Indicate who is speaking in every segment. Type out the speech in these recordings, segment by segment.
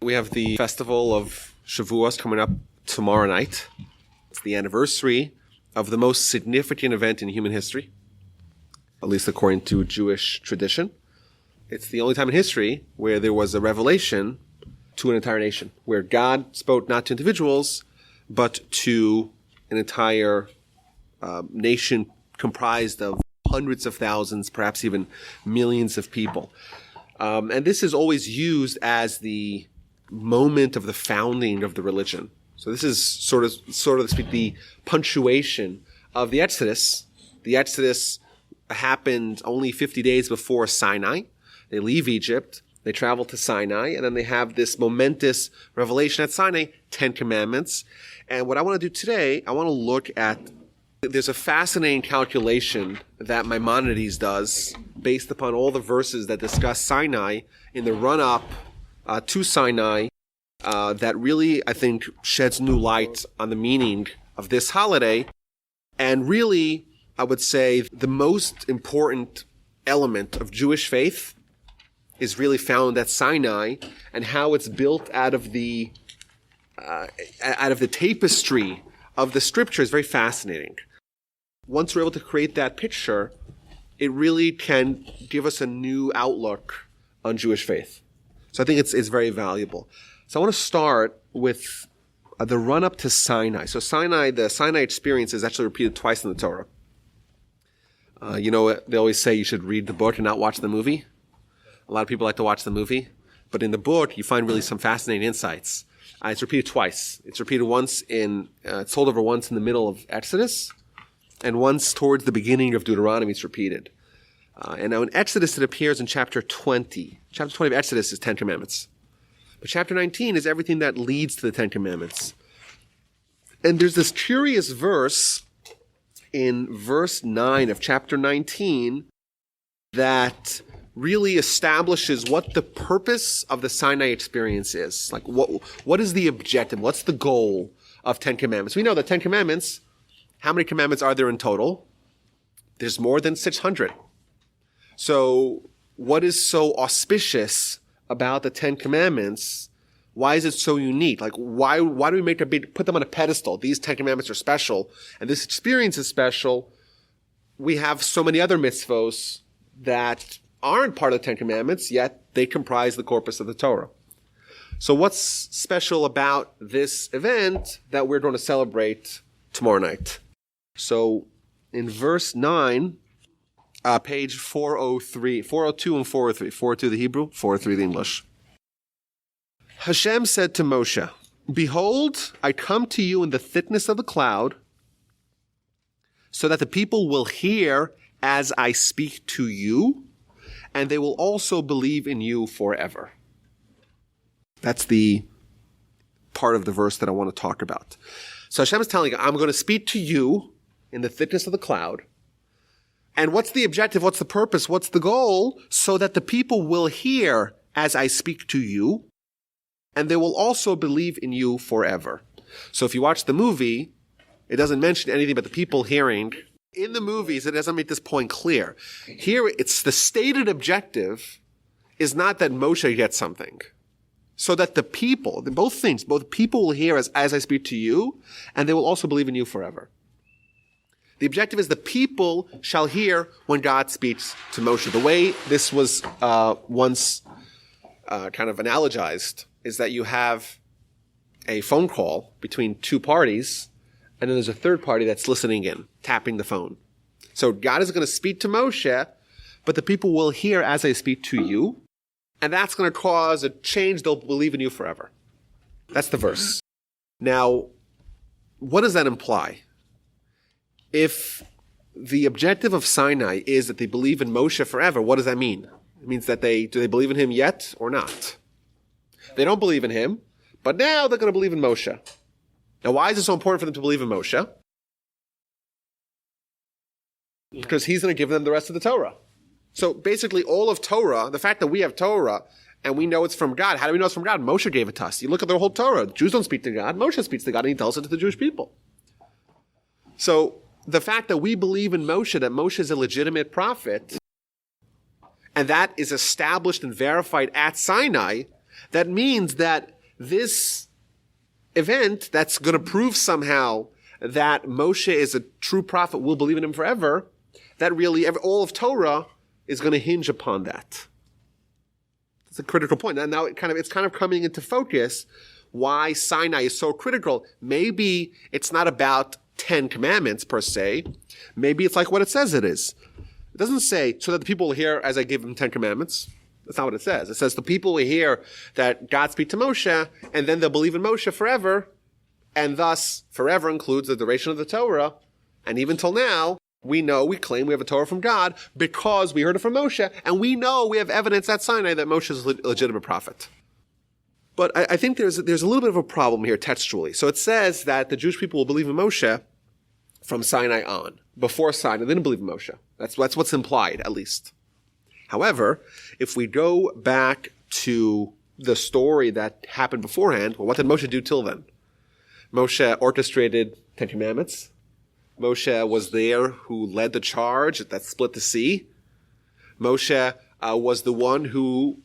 Speaker 1: We have the festival of Shavuos coming up tomorrow night. It's the anniversary of the most significant event in human history, at least according to Jewish tradition. It's the only time in history where there was a revelation to an entire nation, where God spoke not to individuals, but to an entire nation comprised of hundreds of thousands, perhaps even millions of people. And this is always used as the moment of the founding of the religion. So this is sort of to speak, the punctuation of the Exodus. The Exodus happened only 50 days before Sinai. They leave Egypt, they travel to Sinai, and then they have this momentous revelation at Sinai, 10 Commandments. And what I want to do today, I want to look at, there's a fascinating calculation that Maimonides does based upon all the verses that discuss Sinai in the run-up to Sinai, that really, I think, sheds new light on the meaning of this holiday. And really, I would say the most important element of Jewish faith is really found at Sinai, and how it's built out of the tapestry of the scripture is very fascinating. Once we're able to create that picture, it really can give us a new outlook on Jewish faith. So I think it's very valuable. So I want to start with the run-up to Sinai. So the Sinai experience is actually repeated twice in the Torah. They always say you should read the book and not watch the movie. A lot of people like to watch the movie. But in the book, you find really some fascinating insights. It's repeated twice. It's repeated once it's told over once in the middle of Exodus, and once towards the beginning of Deuteronomy it's repeated. And now in Exodus it appears in chapter 20. Chapter 20 of Exodus is 10 Commandments. But chapter 19 is everything that leads to the 10 Commandments. And there's this curious verse in verse 9 of chapter 19 that really establishes what the purpose of the Sinai experience is. Like, what is the objective? What's the goal of 10 Commandments? We know that 10 Commandments, how many commandments are there in total? There's more than 600. So what is so auspicious about the 10 Commandments? Why is it so unique? Like, why do we put them on a pedestal? These 10 Commandments are special, and this experience is special. We have so many other mitzvos that aren't part of the 10 Commandments, yet they comprise the corpus of the Torah. So what's special about this event that we're going to celebrate tomorrow night? So in verse 9, page 403, 402 and 403, 402 the Hebrew, 403 the English. Hashem said to Moshe, "Behold, I come to you in the thickness of the cloud, so that the people will hear as I speak to you, and they will also believe in you forever." That's the part of the verse that I want to talk about. So Hashem is telling you, I'm going to speak to you in the thickness of the cloud. And what's the objective? What's the purpose? What's the goal? So that the people will hear as I speak to you, and they will also believe in you forever. So if you watch the movie, it doesn't mention anything about the people hearing. In the movies, it doesn't make this point clear. Here, it's the stated objective is not that Moshe gets something. So that the people, both people will hear as I speak to you, and they will also believe in you forever. The objective is the people shall hear when God speaks to Moshe. The way this was once kind of analogized is that you have a phone call between two parties, and then there's a third party that's listening in, tapping the phone. So God is going to speak to Moshe, but the people will hear as I speak to you, and that's going to cause a change. They'll believe in you forever. That's the verse. Now, what does that imply? If the objective of Sinai is that they believe in Moshe forever, what does that mean? It means that do they believe in him yet or not? They don't believe in him, but now they're going to believe in Moshe. Now, why is it so important for them to believe in Moshe? Because he's going to give them the rest of the Torah. So basically all of Torah, the fact that we have Torah and we know it's from God, how do we know it's from God? Moshe gave it to us. You look at the whole Torah. The Jews don't speak to God. Moshe speaks to God, and he tells it to the Jewish people. So the fact that we believe in Moshe, that Moshe is a legitimate prophet, and that is established and verified at Sinai, that means that this event that's going to prove somehow that Moshe is a true prophet, we'll believe in him forever, that really all of Torah is going to hinge upon that. It's a critical point. And now it's kind of coming into focus why Sinai is so critical. Maybe it's not about 10 commandments per se. Maybe it's like what it says it is. It doesn't say, so that the people will hear as I give them 10 commandments. That's not what it says. It says the people will hear that God speak to Moshe, and then they'll believe in Moshe forever, and thus forever includes the duration of the Torah. And even till now, we claim we have a Torah from God because we heard it from Moshe, and we know we have evidence at Sinai that Moshe is a legitimate prophet. But I think there's a little bit of a problem here textually. So it says that the Jewish people will believe in Moshe from Sinai on. Before Sinai, they didn't believe in Moshe. That's what's implied, at least. However, if we go back to the story that happened beforehand, well, what did Moshe do till then? Moshe orchestrated 10 Commandments. Moshe was there who led the charge that split the sea. Moshe was the one who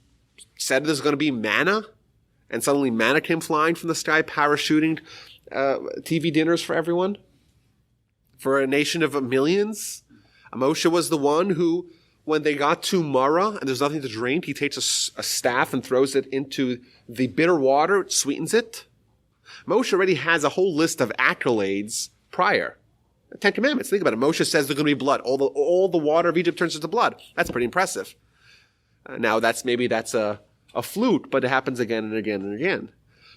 Speaker 1: said there's going to be manna, and suddenly manna came flying from the sky, parachuting TV dinners for everyone, for a nation of millions. Moshe was the one who, when they got to Marah and there's nothing to drink, he takes a staff and throws it into the bitter water, it sweetens it. Moshe already has a whole list of accolades prior. The 10 Commandments, think about it. Moshe says there's going to be blood. All the water of Egypt turns into blood. That's pretty impressive. Now that's a flute, but it happens again and again and again.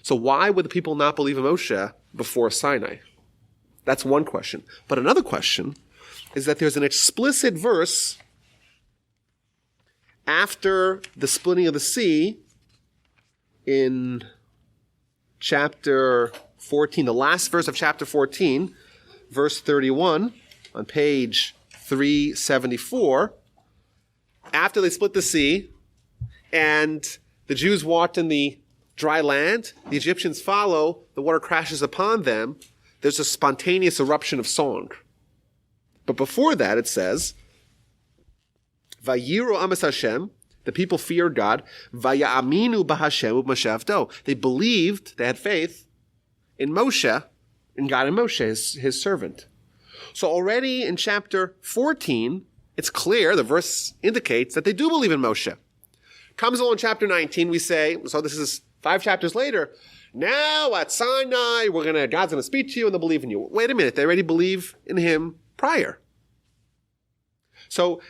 Speaker 1: So why would the people not believe in Moshe before Sinai? That's one question. But another question is that there's an explicit verse after the splitting of the sea in chapter 14, the last verse of chapter 14, verse 31, on page 374, after they split the sea and the Jews walked in the dry land, the Egyptians follow, the water crashes upon them, there's a spontaneous eruption of song. But before that, it says, Vayiru amas Hashem, the people feared God, Vayaminu b'Hashem u'Moshe avdo. They believed, they had faith in Moshe, in God and Moshe, his servant. So already in chapter 14, it's clear, the verse indicates that they do believe in Moshe. Comes along chapter 19, we say, so this is 5 chapters later, now at Sinai, God's going to speak to you and they'll believe in you. Wait a minute, they already believe in him prior. So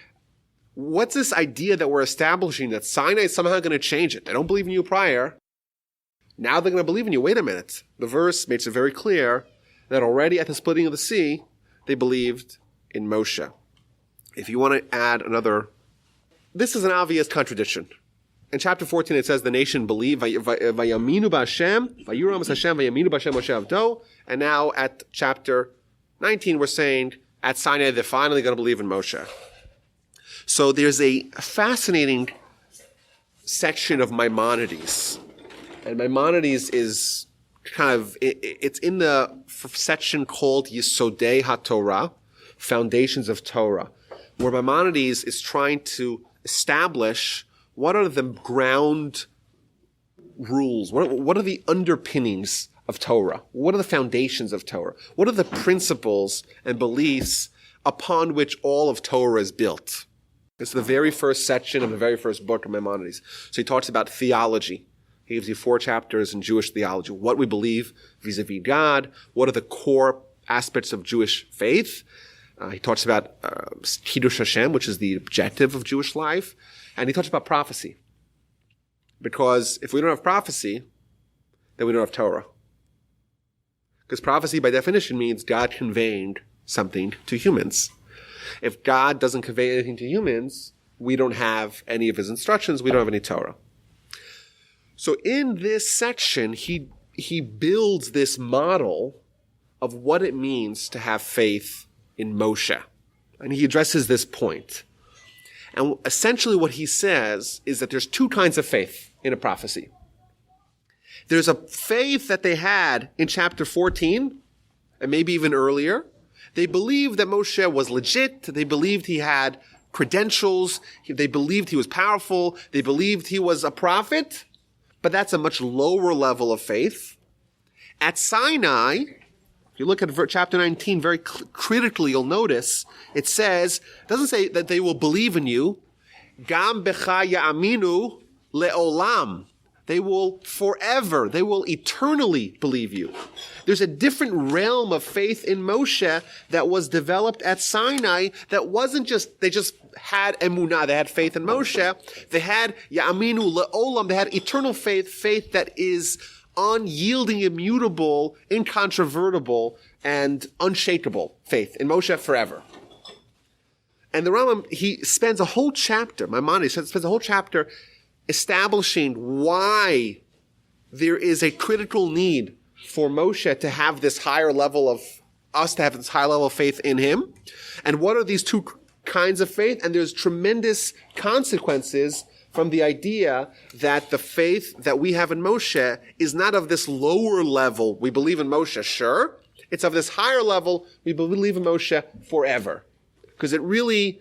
Speaker 1: what's this idea that we're establishing that Sinai is somehow going to change it? They don't believe in you prior. Now they're going to believe in you. Wait a minute. The verse makes it very clear that already at the splitting of the sea, they believed in Moshe. If you want to add another, this is an obvious contradiction. In chapter 14, it says the nation believed, Vayaminu b'Hashem, Vayiru amas Hashem, Vayaminu b'Hashem Moshe avdo. And now at chapter 19, we're saying at Sinai, they're finally going to believe in Moshe. So there's a fascinating section of Maimonides. And Maimonides is it's in the section called Yesodei HaTorah, Foundations of Torah, where Maimonides is trying to establish what are the ground rules, what are the underpinnings of Torah, what are the foundations of Torah, what are the principles and beliefs upon which all of Torah is built. It's the very first section of the very first book of Maimonides. So he talks about theology. He gives you 4 chapters in Jewish theology. What we believe vis-a-vis God. What are the core aspects of Jewish faith? He talks about Kiddush Hashem, which is the objective of Jewish life. And he talks about prophecy. Because if we don't have prophecy, then we don't have Torah. Because prophecy, by definition, means God conveying something to humans. If God doesn't convey anything to humans, we don't have any of his instructions, we don't have any Torah. So in this section, he builds this model of what it means to have faith in Moshe. And he addresses this point. And essentially what he says is that there's 2 kinds of faith in a prophecy. There's a faith that they had in chapter 14, and maybe even earlier. They believed that Moshe was legit. They believed he had credentials. They believed he was powerful. They believed he was a prophet. but that's a much lower level of faith. At Sinai, if you look at chapter 19 very critically, you'll notice it doesn't say that they will believe in you. Gam becha ya'aminu le'olam. They will forever, they will eternally believe you. There's a different realm of faith in Moshe that was developed at Sinai that wasn't they just had emunah, they had faith in Moshe. They had ya'aminu le'olam, they had eternal faith that is unyielding, immutable, incontrovertible, and unshakable faith in Moshe forever. And the Rambam, he spends a whole chapter, Maimonides spends a whole chapter establishing why there is a critical need for Moshe to have this higher level of faith in him. And what are these two kinds of faith? And there's tremendous consequences from the idea that the faith that we have in Moshe is not of this lower level. We believe in Moshe, sure. It's of this higher level. We believe in Moshe forever. Because it really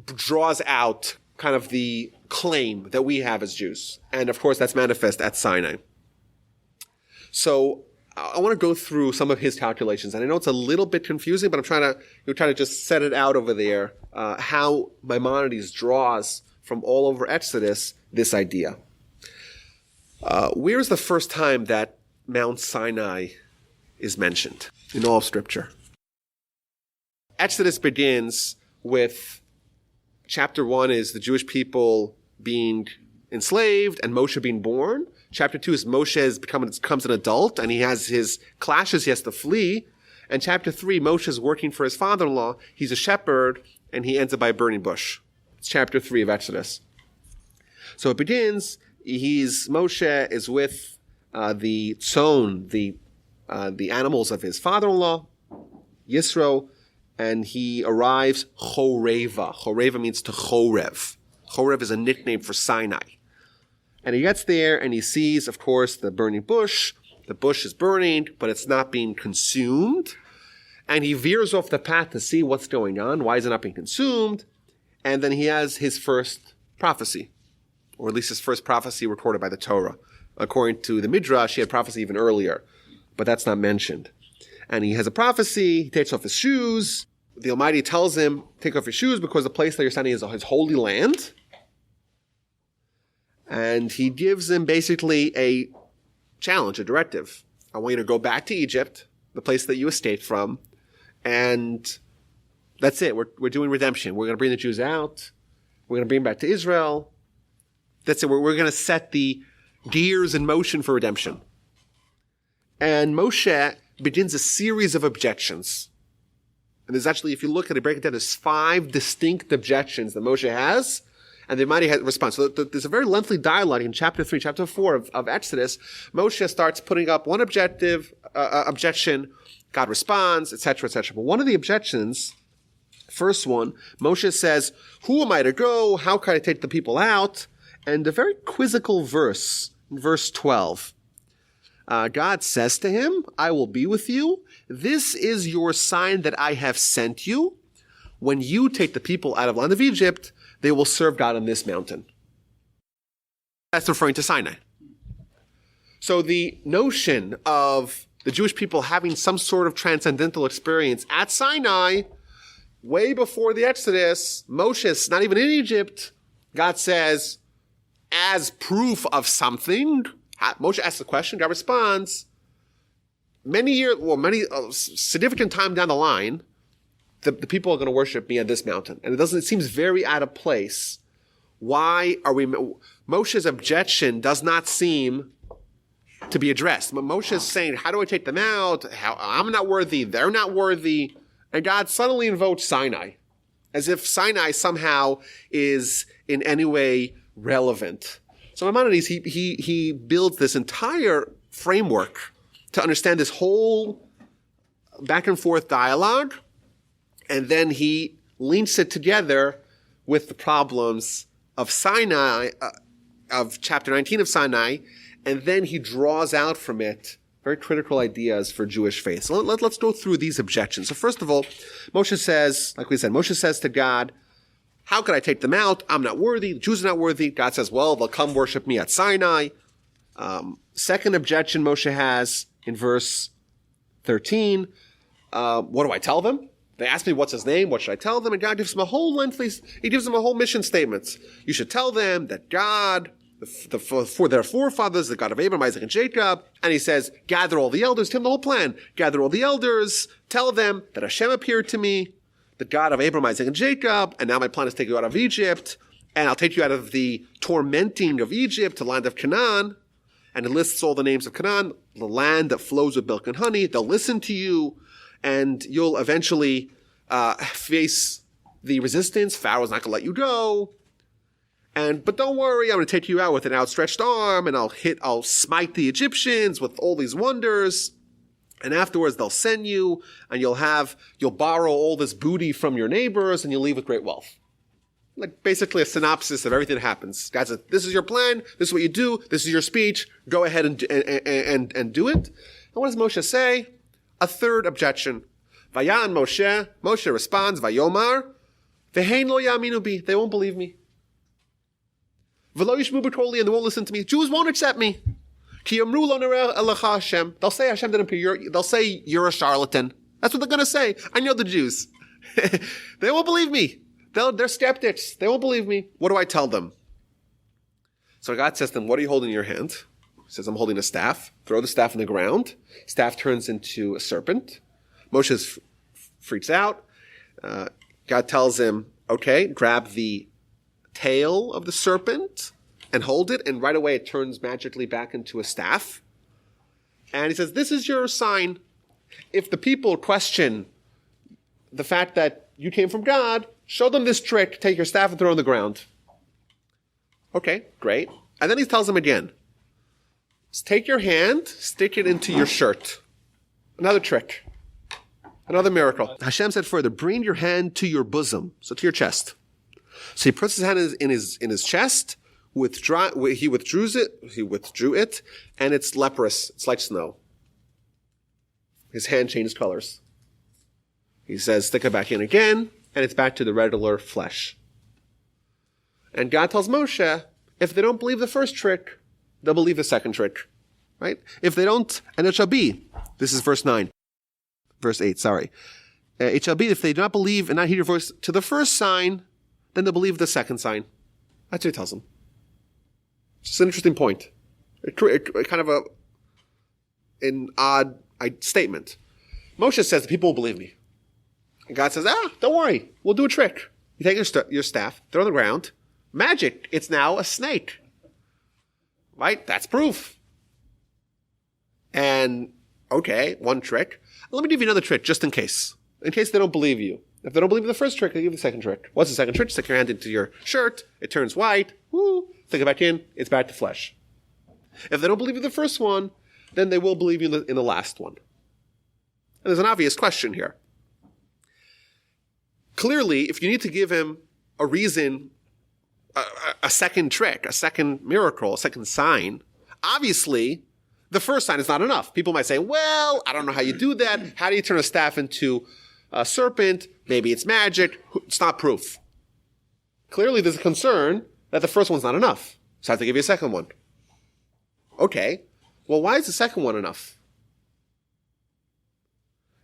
Speaker 1: draws out kind of the claim that we have as Jews. And of course, that's manifest at Sinai. So I want to go through some of his calculations. And I know it's a little bit confusing, but I'm trying to just set it out over there, how Maimonides draws from all over Exodus this idea. Where's the first time that Mount Sinai is mentioned in all of Scripture? Exodus begins with chapter 1 is the Jewish people being enslaved and Moshe being born. Chapter 2 is Moshe becomes an adult and he has his clashes, he has to flee. And chapter 3, Moshe is working for his father-in-law. He's a shepherd and he ends up by a burning bush. It's chapter 3 of Exodus. So it begins, Moshe is with the tzon, the animals of his father-in-law, Yisro, and he arrives Choreva. Choreva means to chorev. Chorev is a nickname for Sinai. And he gets there and he sees, of course, the burning bush. The bush is burning, but it's not being consumed. And he veers off the path to see what's going on. Why is it not being consumed? And then he has his first prophecy, or at least his first prophecy recorded by the Torah. According to the Midrash, he had prophecy even earlier, but that's not mentioned. And he has a prophecy, he takes off his shoes. The Almighty tells him, take off your shoes because the place that you're standing is his holy land. And he gives him basically a challenge, a directive. I want you to go back to Egypt, the place that you escaped from, and that's it. We're doing redemption. We're going to bring the Jews out. We're going to bring them back to Israel. That's it. We're going to set the gears in motion for redemption. And Moshe begins a series of objections. And there's actually, if you look at it, break it down, there's 5 distinct objections that Moshe has, and the Almighty has a response. So there's a very lengthy dialogue in chapter 3, chapter 4 of Exodus. Moshe starts putting up one objection, God responds, etc., etc. But one of the objections, first one, Moshe says, who am I to go? How can I take the people out? And a very quizzical verse, verse 12. God says to him, I will be with you. This is your sign that I have sent you. When you take the people out of the land of Egypt, they will serve God on this mountain. That's referring to Sinai. So the notion of the Jewish people having some sort of transcendental experience at Sinai, way before the Exodus, Moshe's not even in Egypt, God says, as proof of something, Moshe asks the question, God responds, significant time down the line, the people are going to worship me on this mountain. And it seems very out of place. Moshe's objection does not seem to be addressed. Moshe is saying, how do I take them out? I'm not worthy. They're not worthy. And God suddenly invokes Sinai, as if Sinai somehow is in any way relevant. So Maimonides, he builds this entire framework to understand this whole back and forth dialogue, and then he links it together with the problems of Sinai, of chapter 19 of Sinai, and then he draws out from it very critical ideas for Jewish faith. So let's go through these objections. So first of all, Moshe says, like we said, Moshe says to God, How could I take them out? I'm not worthy. The Jews are not worthy. God says, well, they'll come worship me at Sinai. Second objection Moshe has in verse 13. What do I tell them? They ask me what's his name. What should I tell them? And God gives them a whole mission statement. You should tell them that God, for their forefathers, the God of Abraham, Isaac, and Jacob. And he says, gather all the elders. Tell them the whole plan. Gather all the elders. Tell them that Hashem appeared to me, the God of Abraham, Isaac, and Jacob. And now my plan is to take you out of Egypt. And I'll take you out of the tormenting of Egypt to the land of Canaan. And it lists all the names of Canaan, the land that flows with milk and honey. They'll listen to you, and you'll eventually face the resistance. Pharaoh's not going to let you go. But don't worry, I'm going to take you out with an outstretched arm, and I'll smite the Egyptians with all these wonders. And afterwards, they'll send you, and you'll borrow all this booty from your neighbors, and you'll leave with great wealth. Like basically a synopsis of everything that happens. God says, this is your plan. This is what you do. This is your speech. Go ahead and do it. And what does Moshe say? A third objection. Vayan Moshe. Moshe responds, Vayomar. Vehein lo yaminu bi. They won't believe me. V'lo yishmu b'koli, and they won't listen to me. Jews won't accept me. Ki yamru lo nireh elecha Hashem. They'll say Hashem didn't appear. They'll say you're a charlatan. That's what they're going to say. I know the Jews. They won't believe me. They're skeptics. They won't believe me. What do I tell them? So God says to them, what are you holding in your hand? He says, I'm holding a staff. Throw the staff on the ground. Staff turns into a serpent. Moshe freaks out. God tells him, okay, grab the tail of the serpent and hold it. And right away it turns magically back into a staff. And he says, this is your sign. If the people question the fact that you came from God, show them this trick. Take your staff and throw it on the ground. Okay, great. And then he tells them again. Take your hand, stick it into your shirt. Another trick. Another miracle. Hashem said further, bring your hand to your bosom, so to your chest. So he puts his hand in his chest, he withdrew it, and it's leprous. It's like snow. His hand changed colors. He says, stick it back in again, and it's back to the regular flesh. And God tells Moshe, if they don't believe the first trick, they'll believe the second trick. Right? If they don't, and it shall be. This is verse 8, it shall be, if they do not believe and not hear your voice to the first sign, then they'll believe the second sign. That's what he tells them. It's an interesting point. Kind of an odd statement. Moshe says, the people will believe me. And God says, don't worry. We'll do a trick. You take your staff, throw it on the ground. Magic. It's now a snake. Right? That's proof. And, okay, one trick. Let me give you another trick, just in case. In case they don't believe you. If they don't believe in the first trick, they give you the second trick. What's the second trick? Stick your hand into your shirt. It turns white. Woo. Stick it back in. It's back to flesh. If they don't believe in the first one, then they will believe you in the last one. And there's an obvious question here. Clearly, if you need to give him a reason, a second trick, a second miracle, a second sign, obviously, the first sign is not enough. People might say, well, I don't know how you do that. How do you turn a staff into a serpent? Maybe it's magic. It's not proof. Clearly, there's a concern that the first one's not enough. So I have to give you a second one. Okay. Well, why is the second one enough?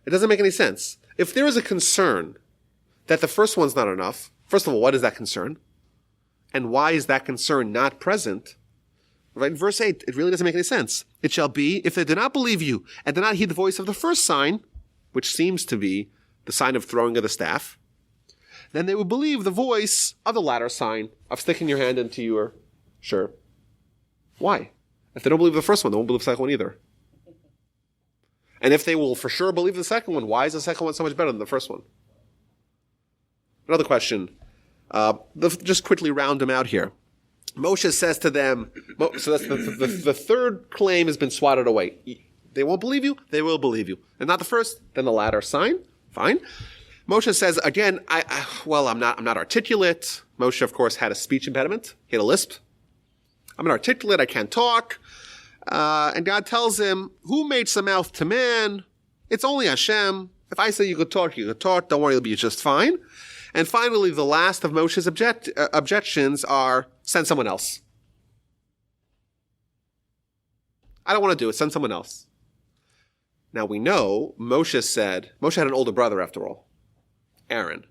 Speaker 1: It doesn't make any sense. If there is a concern that the first one's not enough, first of all, what is that concern? And why is that concern not present? Right in verse 8, it really doesn't make any sense. It shall be, if they do not believe you and do not heed the voice of the first sign, which seems to be the sign of throwing of the staff, then they will believe the voice of the latter sign of sticking your hand into your shirt. Why? If they don't believe the first one, they won't believe the second one either. And if they will for sure believe the second one, why is the second one so much better than the first one? Another question. Just quickly round them out here. Moshe says to them, so that's the third claim has been swatted away. They won't believe you, they will believe you. And not the first, then the latter sign. Fine. Moshe says, again, I'm not articulate. Moshe, of course, had a speech impediment. He had a lisp. I'm not articulate, I can't talk. And God tells him, who made some mouth to man? It's only Hashem. If I say you could talk, you could talk. Don't worry, it'll be just fine. And finally, the last of Moshe's objections are, send someone else. I don't want to do it. Send someone else. Now we know Moshe had an older brother after all, Aaron.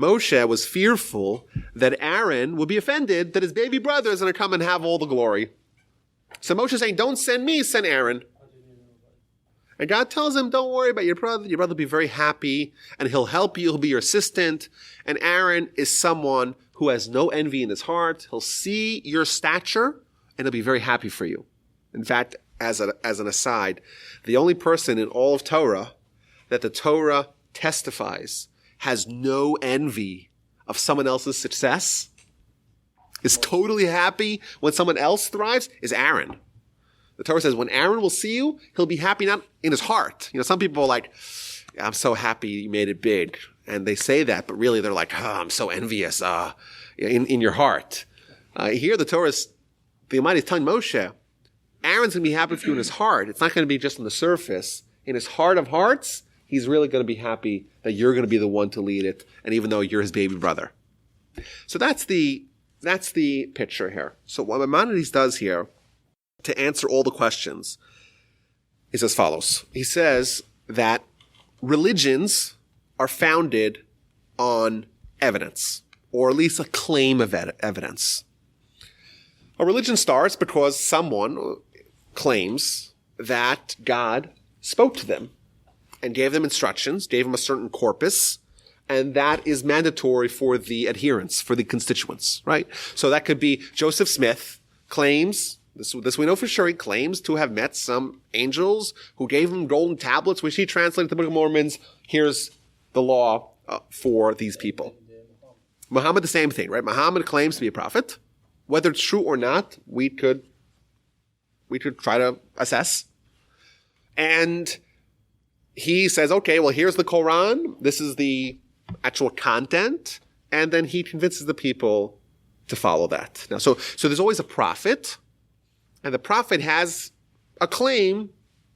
Speaker 1: Moshe was fearful that Aaron would be offended that his baby brother is going to come and have all the glory. So Moshe is saying, don't send me, send Aaron. And God tells him, don't worry about your brother. Your brother will be very happy and he'll help you. He'll be your assistant. And Aaron is someone who has no envy in his heart. He'll see your stature and he'll be very happy for you. In fact, as an aside, the only person in all of Torah that the Torah testifies has no envy of someone else's success, is totally happy when someone else thrives, is Aaron. The Torah says when Aaron will see you, he'll be happy not in his heart. Some people are like, I'm so happy you made it big. And they say that, but really they're like, I'm so envious in your heart. Here the Almighty is telling Moshe, Aaron's going to be happy for you in his heart. It's not going to be just on the surface. In his heart of hearts, he's really going to be happy that you're going to be the one to lead it, and even though you're his baby brother. So that's the picture here. So what Maimonides does here to answer all the questions is as follows. He says that religions are founded on evidence, or at least a claim of evidence. A religion starts because someone claims that God spoke to them and gave them instructions, gave them a certain corpus, and that is mandatory for the adherents, for the constituents, right? So that could be Joseph Smith claims, this we know for sure, he claims to have met some angels who gave him golden tablets, which he translated to the Book of Mormons. Here's the law for these people. Muhammad, the same thing, right? Muhammad claims to be a prophet. Whether it's true or not, we could try to assess. And he says, okay, well, here's the Quran. This is the actual content. And then he convinces the people to follow that. Now, so there's always a prophet. And the prophet has a claim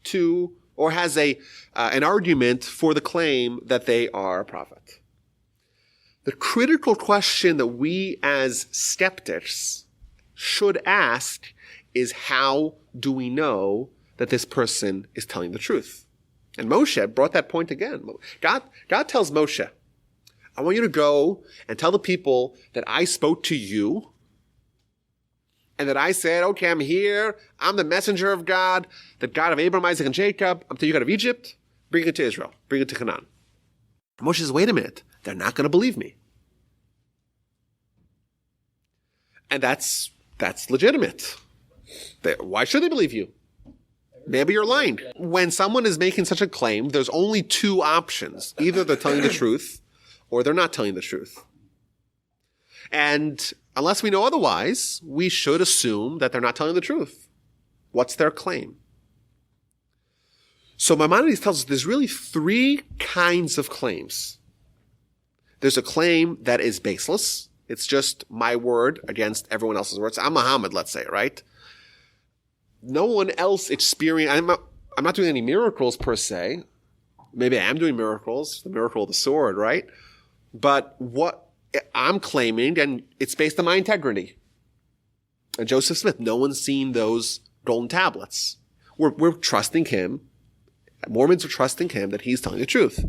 Speaker 1: to, or has an argument for the claim that they are a prophet. The critical question that we as skeptics should ask is, how do we know that this person is telling the truth? And Moshe brought that point again. God tells Moshe, I want you to go and tell the people that I spoke to you and that I said, okay, I'm here. I'm the messenger of God, the God of Abraham, Isaac, and Jacob. I'm taking you out of Egypt. Bring it to Israel. Bring it to Canaan. Moshe says, wait a minute. They're not going to believe me. And that's legitimate. Why should they believe you? Maybe you're lying. When someone is making such a claim, there's only two options. Either they're telling the truth or they're not telling the truth. And unless we know otherwise, we should assume that they're not telling the truth. What's their claim? So Maimonides tells us there's really three kinds of claims. There's a claim that is baseless. It's just my word against everyone else's words. I'm Muhammad, let's say, right? No one else experienced. I'm not doing any miracles per se. Maybe I am doing miracles, the miracle of the sword, right? But what I'm claiming, and it's based on my integrity. And Joseph Smith, no one's seen those golden tablets. We're trusting him. Mormons are trusting him that he's telling the truth,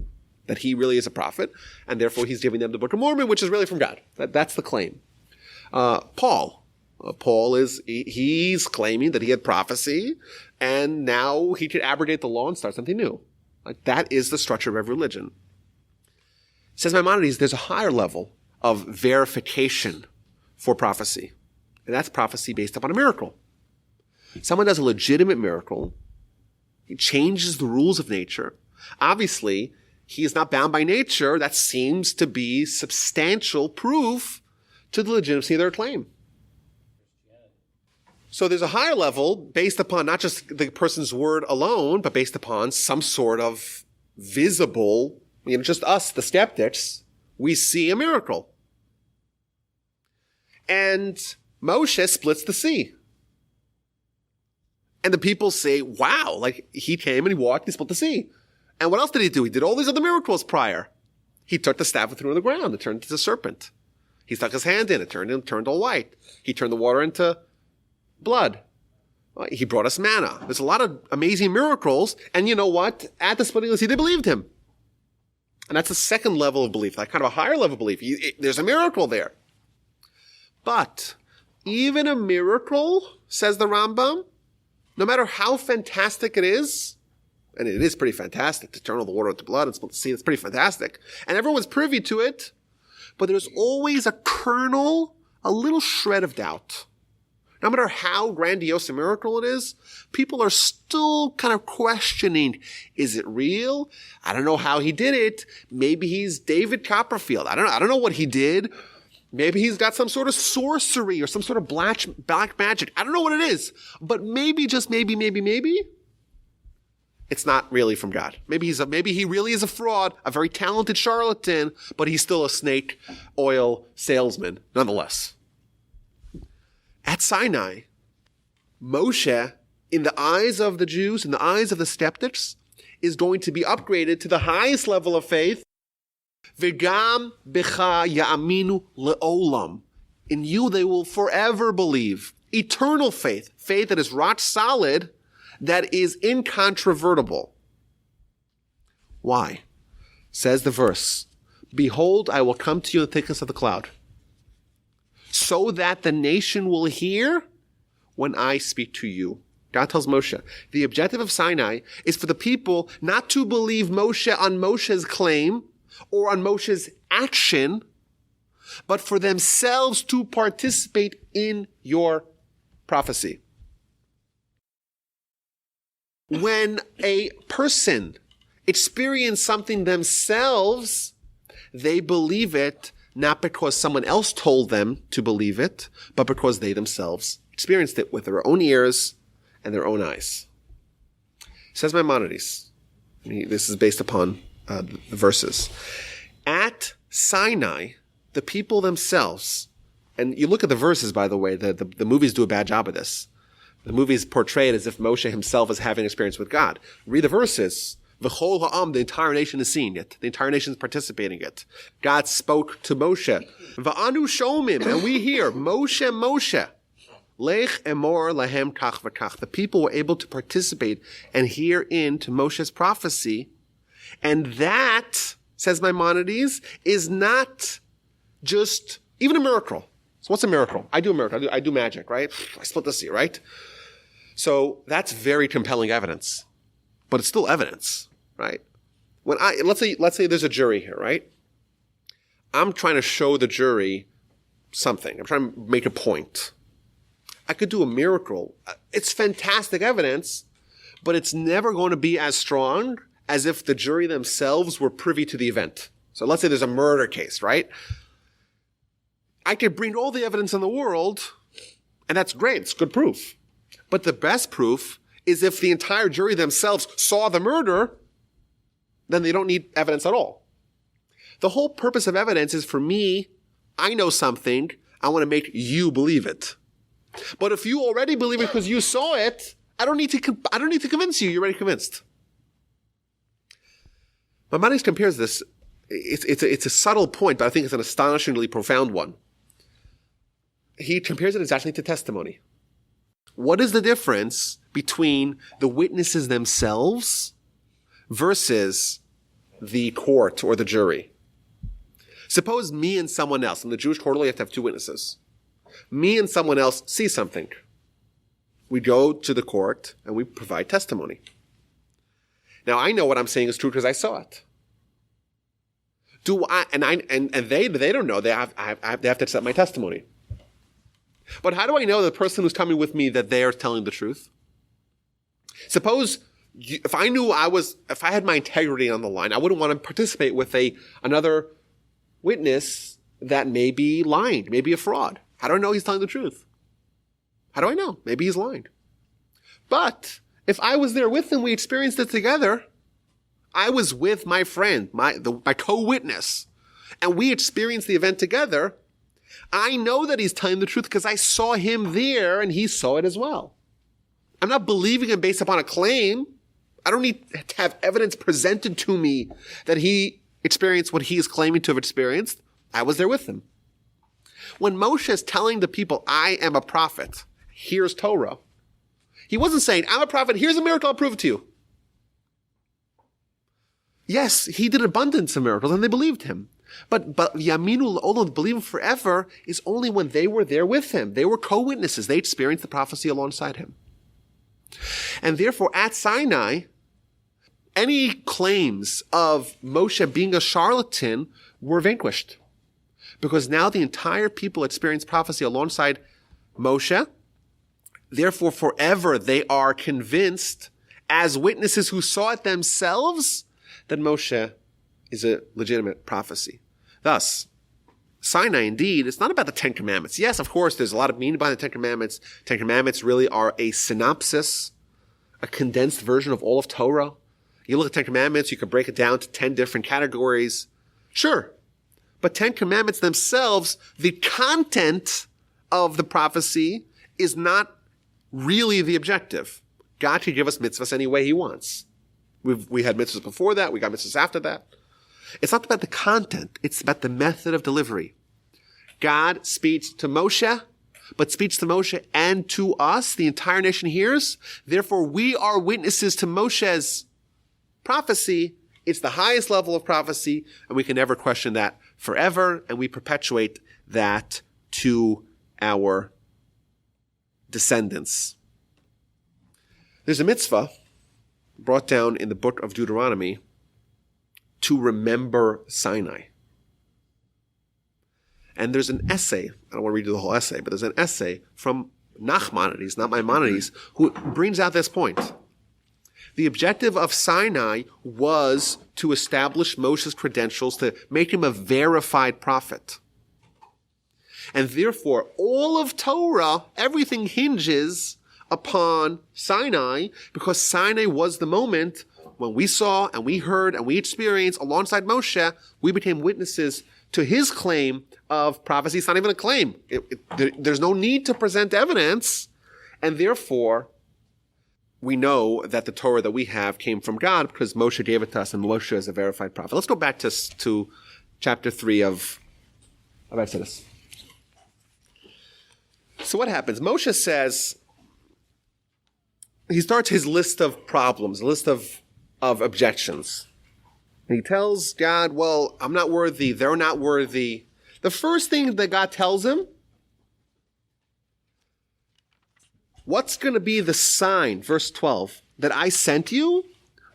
Speaker 1: that he really is a prophet, and therefore he's giving them the Book of Mormon, which is really from God. That's the claim. Paul is, he's claiming that he had prophecy, and now he could abrogate the law and start something new. Like, that is the structure of every religion. Says Maimonides, there's a higher level of verification for prophecy, and that's prophecy based upon a miracle. Someone does a legitimate miracle. He changes the rules of nature. Obviously, he is not bound by nature. That seems to be substantial proof to the legitimacy of their claim. So there's a higher level based upon not just the person's word alone, but based upon some sort of visible, just us, the skeptics, we see a miracle. And Moshe splits the sea. And the people say, wow, like he came and he walked, he split the sea. And what else did he do? He did all these other miracles prior. He took the staff and threw it on the ground. It turned into a serpent. He stuck his hand in. It turned all white. He turned the water into blood. He brought us manna. There's a lot of amazing miracles. And you know what? At the splitting of the sea, they believed him. And that's the second level of belief, like kind of a higher level of belief. There's a miracle there. But even a miracle, says the Rambam, no matter how fantastic it is, and it is pretty fantastic to turn all the water into blood and split the sea, it's pretty fantastic. And everyone's privy to it, but there's always a kernel, a little shred of doubt. No matter how grandiose a miracle it is, people are still kind of questioning, is it real? I don't know how he did it. Maybe he's David Copperfield. I don't know what he did. Maybe he's got some sort of sorcery or some sort of black magic. I don't know what it is. But maybe, just maybe, it's not really from God. Maybe he really is a fraud, a very talented charlatan, but he's still a snake oil salesman nonetheless. At Sinai, Moshe, in the eyes of the Jews, in the eyes of the skeptics, is going to be upgraded to the highest level of faith. V'gam becha ya'aminu le'olam. In you they will forever believe. Eternal faith. Faith that is rock solid, that is incontrovertible. Why? Says the verse, behold, I will come to you in the thickness of the cloud, so that the nation will hear when I speak to you. God tells Moshe, the objective of Sinai is for the people not to believe Moshe on Moshe's claim or on Moshe's action, but for themselves to participate in your prophecy. When a person experiences something themselves, they believe it not because someone else told them to believe it, but because they themselves experienced it with their own ears and their own eyes. Says Maimonides. This is based upon the verses. At Sinai, the people themselves, and you look at the verses, by the way, the movies do a bad job of this. The movies portray it as if Moshe himself is having an experience with God. Read the verses. V'chol ha'am, the entire nation is seeing it. The entire nation is participating in it. God spoke to Moshe. V'anu shomim, and we hear, Moshe. Lech emor lahem kach v'kach. The people were able to participate and hear into Moshe's prophecy. And that, says Maimonides, is not just even a miracle. So what's a miracle? I do a miracle. I do magic, right? I split the sea, right? So that's very compelling evidence. But it's still evidence, right? Let's say there's a jury here, right? I'm trying to show the jury something. I'm trying to make a point. I could do a miracle. It's fantastic evidence, but it's never going to be as strong as if the jury themselves were privy to the event. So let's say there's a murder case, right? I could bring all the evidence in the world, and that's great. It's good proof. But the best proof is if the entire jury themselves saw the murder, then they don't need evidence at all. The whole purpose of evidence is for me, I know something, I want to make you believe it. But if you already believe it because you saw it, I don't need to convince you. You're already convinced. Maimonides compares this. It's a subtle point, but I think it's an astonishingly profound one. He compares it exactly to testimony. What is the difference between the witnesses themselves versus the court or the jury? Suppose me and someone else, in the Jewish court, you have to have two witnesses. Me and someone else see something. We go to the court and we provide testimony. Now I know what I'm saying is true because I saw it. They don't know. They have to accept my testimony. But how do I know the person who's coming with me that they are telling the truth? Suppose if I had my integrity on the line, I wouldn't want to participate with another witness that may be lying, maybe a fraud. How do I know he's telling the truth? How do I know? Maybe he's lying. But if I was there with him, we experienced it together. I was with my friend, my co-witness, and we experienced the event together. I know that he's telling the truth because I saw him there and he saw it as well. I'm not believing him based upon a claim. I don't need to have evidence presented to me that he experienced what he is claiming to have experienced, I was there with him. When Moshe is telling the people, I am a prophet, here's Torah, he wasn't saying, I'm a prophet, here's a miracle, I'll prove it to you. Yes, he did abundance of miracles, and they believed him. But Yaminu Olam, believe him forever, is only when they were there with him. They were co-witnesses. They experienced the prophecy alongside him. And therefore, at Sinai, any claims of Moshe being a charlatan were vanquished. Because now the entire people experienced prophecy alongside Moshe. Therefore, forever they are convinced, as witnesses who saw it themselves, that Moshe is a legitimate prophecy. Thus, Sinai, indeed, it's not about the Ten Commandments. Yes, of course, there's a lot of meaning behind the Ten Commandments. Ten Commandments really are a synopsis, a condensed version of all of Torah. You look at Ten Commandments, you could break it down to 10 different categories. Sure. But Ten Commandments themselves, the content of the prophecy is not really the objective. God can give us mitzvahs any way he wants. We had mitzvahs before that. We got mitzvahs after that. It's not about the content. It's about the method of delivery. God speaks to Moshe, but speaks to Moshe and to us. The entire nation hears. Therefore, we are witnesses to Moshe's prophecy. It's the highest level of prophecy, and we can never question that forever, and we perpetuate that to our descendants. There's a mitzvah brought down in the book of Deuteronomy to remember Sinai. And there's an essay, I don't want to read you the whole essay, but there's an essay from Nachmanides, not Maimonides, who brings out this point. The objective of Sinai was to establish Moshe's credentials, to make him a verified prophet. And therefore, all of Torah, everything hinges upon Sinai, because Sinai was the moment when we saw and we heard and we experienced alongside Moshe, we became witnesses to his claim of prophecy. It's not even a claim. There's no need to present evidence, and therefore we know that the Torah that we have came from God because Moshe gave it to us, and Moshe is a verified prophet. Let's go back to chapter 3 of Exodus. So what happens? Moshe says, he starts his list of problems, a list of objections. And he tells God, well, I'm not worthy, they're not worthy. The first thing that God tells him, what's going to be the sign, verse 12, that I sent you?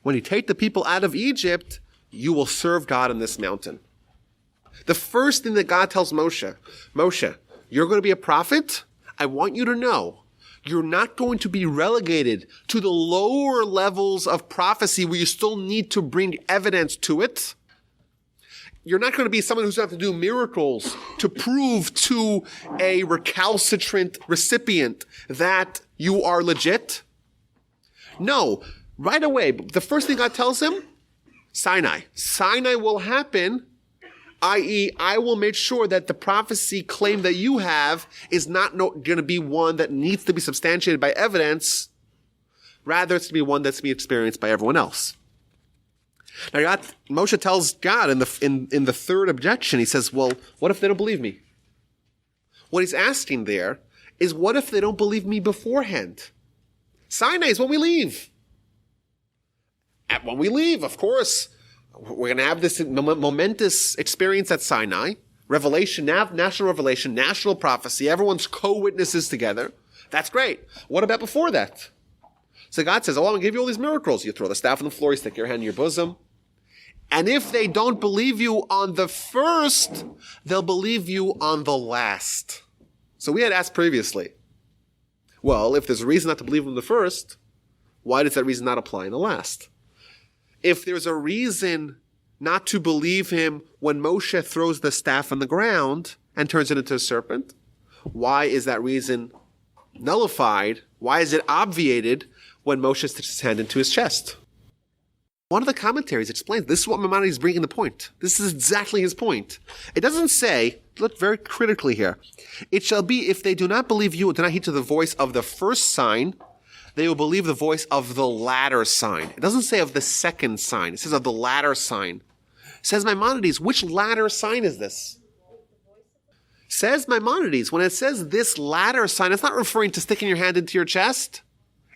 Speaker 1: When you take the people out of Egypt, you will serve God on this mountain. The first thing that God tells Moshe, Moshe, you're going to be a prophet? I want you to know, you're not going to be relegated to the lower levels of prophecy where you still need to bring evidence to it. You're not going to be someone who's going to have to do miracles to prove to a recalcitrant recipient that you are legit. No, right away, the first thing God tells him, Sinai. Sinai will happen, i.e., I will make sure that the prophecy claim that you have is not going to be one that needs to be substantiated by evidence. Rather, it's to be one that's to be experienced by everyone else. Now, Moshe tells God in the third objection, he says, well, what if they don't believe me? What he's asking there is, what if they don't believe me beforehand? Sinai is when we leave. When we leave, of course, we're going to have this momentous experience at Sinai. Revelation, national revelation, national prophecy. Everyone's co-witnesses together. That's great. What about before that? So God says, I'm going to give you all these miracles. You throw the staff on the floor, you stick your hand in your bosom. And if they don't believe you on the first, they'll believe you on the last. So we had asked previously, well, if there's a reason not to believe in the first, why does that reason not apply in the last? If there's a reason not to believe him when Moshe throws the staff on the ground and turns it into a serpent, why is that reason nullified? Why is it obviated when Moshe sticks his hand into his chest? One of the commentaries explains, this is what Maimonides is bringing the point. This is exactly his point. It doesn't say, look very critically here, it shall be if they do not believe you and do not heed to the voice of the first sign, they will believe the voice of the latter sign. It doesn't say of the second sign. It says of the latter sign. Says Maimonides, which latter sign is this? Says Maimonides, when it says this latter sign, it's not referring to sticking your hand into your chest.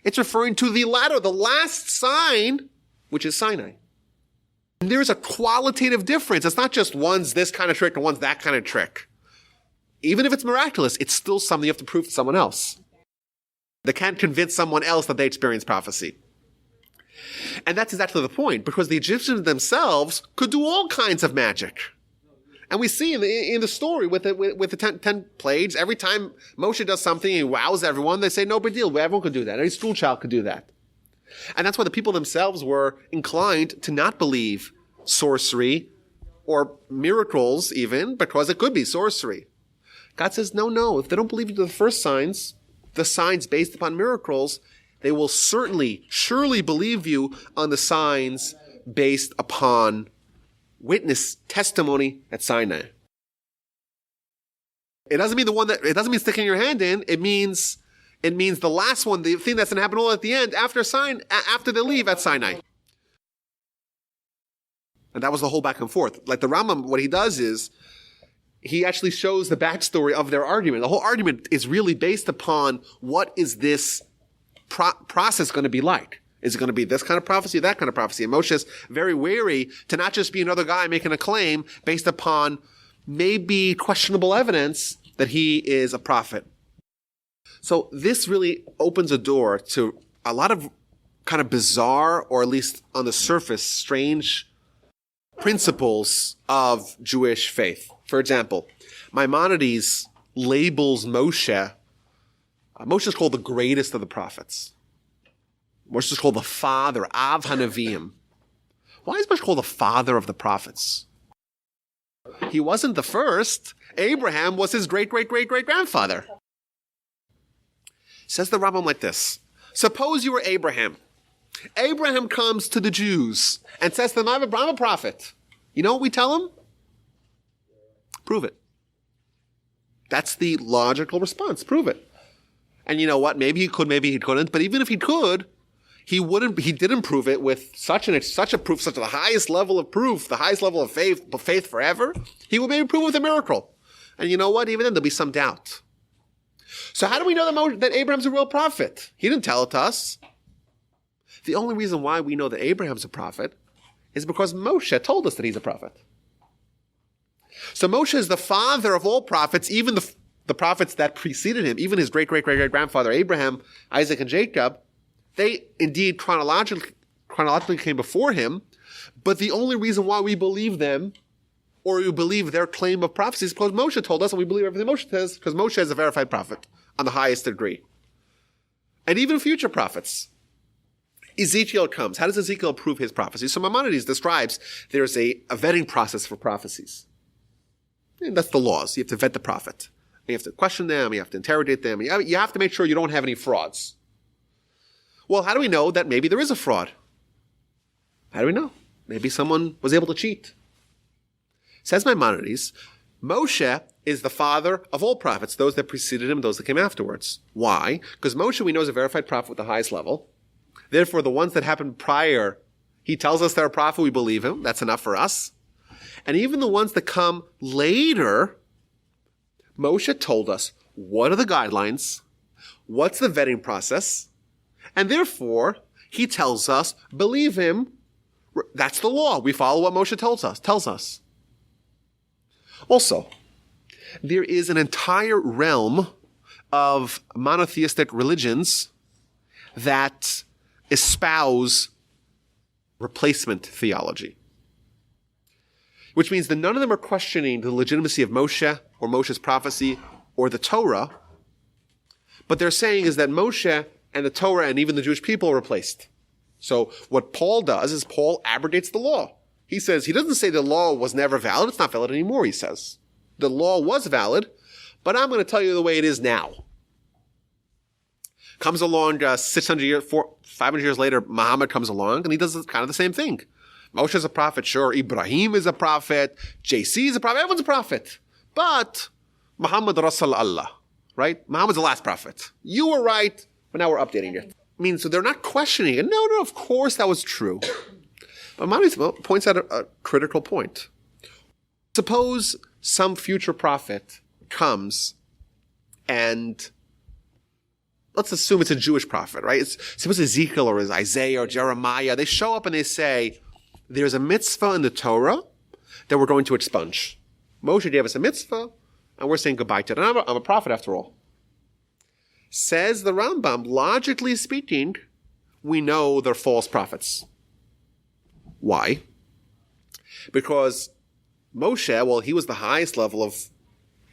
Speaker 1: It's referring to the latter, the last sign, which is Sinai. And there's a qualitative difference. It's not just one's this kind of trick and one's that kind of trick. Even if it's miraculous, it's still something you have to prove to someone else. They can't convince someone else that they experienced prophecy. And that's exactly the point, because the Egyptians themselves could do all kinds of magic. And we see in the story with the 10 plagues, every time Moshe does something, he wows everyone, they say, no big deal, everyone could do that. Any school child could do that. And that's why the people themselves were inclined to not believe sorcery or miracles even, because it could be sorcery. God says, no, if they don't believe you the first signs, the signs based upon miracles, they will surely believe you on the signs based upon witness testimony at Sinai. It doesn't mean sticking your hand in. It means the last one, the thing that's going to happen all at the end after they leave at Sinai. And that was the whole back and forth. Like the Rambam, what he does is he actually shows the backstory of their argument. The whole argument is really based upon what is this process going to be like. Is it going to be this kind of prophecy, that kind of prophecy? And Moshe is very wary to not just be another guy making a claim based upon maybe questionable evidence that he is a prophet. So this really opens a door to a lot of kind of bizarre, or at least on the surface, strange principles of Jewish faith. For example, Maimonides labels Moshe. Moshe is called the greatest of the prophets. Moshe is called the father, Av HaNeviim. Why is Moshe called the father of the prophets? He wasn't the first. Abraham was his great-great-great-great-grandfather. Says the Rambam like this. Suppose you were Abraham. Abraham comes to the Jews and says to them, I'm a prophet. You know what we tell him? Prove it. That's the logical response. Prove it. And you know what? Maybe he could, maybe he couldn't. But even if he could, he didn't prove it with such a proof, such the highest level of proof, the highest level of faith forever. He would maybe prove it with a miracle. And you know what? Even then, there'll be some doubt. So how do we know that Abraham's a real prophet? He didn't tell it to us. The only reason why we know that Abraham's a prophet is because Moshe told us that he's a prophet. So Moshe is the father of all prophets, even the prophets that preceded him, even his great-great-great-great-grandfather Abraham, Isaac, and Jacob. They indeed chronologically came before him, but the only reason why we believe them, or we believe their claim of prophecy, is because Moshe told us, and we believe everything Moshe says, because Moshe is a verified prophet on the highest degree. And even future prophets. Ezekiel comes. How does Ezekiel prove his prophecy? So Maimonides describes there's a vetting process for prophecies. And that's the laws. You have to vet the prophet. You have to question them. You have to interrogate them. You have to make sure you don't have any frauds. Well, how do we know that maybe there is a fraud? How do we know? Maybe someone was able to cheat. Says Maimonides, Moshe is the father of all prophets, those that preceded him, those that came afterwards. Why? Because Moshe, we know, is a verified prophet with the highest level. Therefore, the ones that happened prior, he tells us they're a prophet, we believe him. That's enough for us. And even the ones that come later, Moshe told us what are the guidelines, what's the vetting process, and therefore, he tells us, believe him. That's the law. We follow what Moshe tells us. Also, there is an entire realm of monotheistic religions that espouse replacement theology. Which means that none of them are questioning the legitimacy of Moshe or Moshe's prophecy or the Torah. But they're saying is that Moshe and the Torah and even the Jewish people are replaced. So what Paul does is Paul abrogates the law. He doesn't say the law was never valid. It's not valid anymore, he says. The law was valid, but I'm going to tell you the way it is now. Comes along 500 years later, Muhammad comes along, and he does kind of the same thing. Moshe is a prophet, sure. Ibrahim is a prophet. JC is a prophet. Everyone's a prophet. But Muhammad Rasul Allah, right? Muhammad's the last prophet. You were right, but now we're updating it. So they're not questioning it. No, of course that was true. But Maimonides points out a critical point. Suppose some future prophet comes and let's assume it's a Jewish prophet, right? Suppose Ezekiel or Isaiah or Jeremiah, they show up and they say, there's a mitzvah in the Torah that we're going to expunge. Moshe gave us a mitzvah, and we're saying goodbye to it. And I'm a prophet after all. Says the Rambam, logically speaking, we know they're false prophets. Why? Because Moshe, he was the highest level of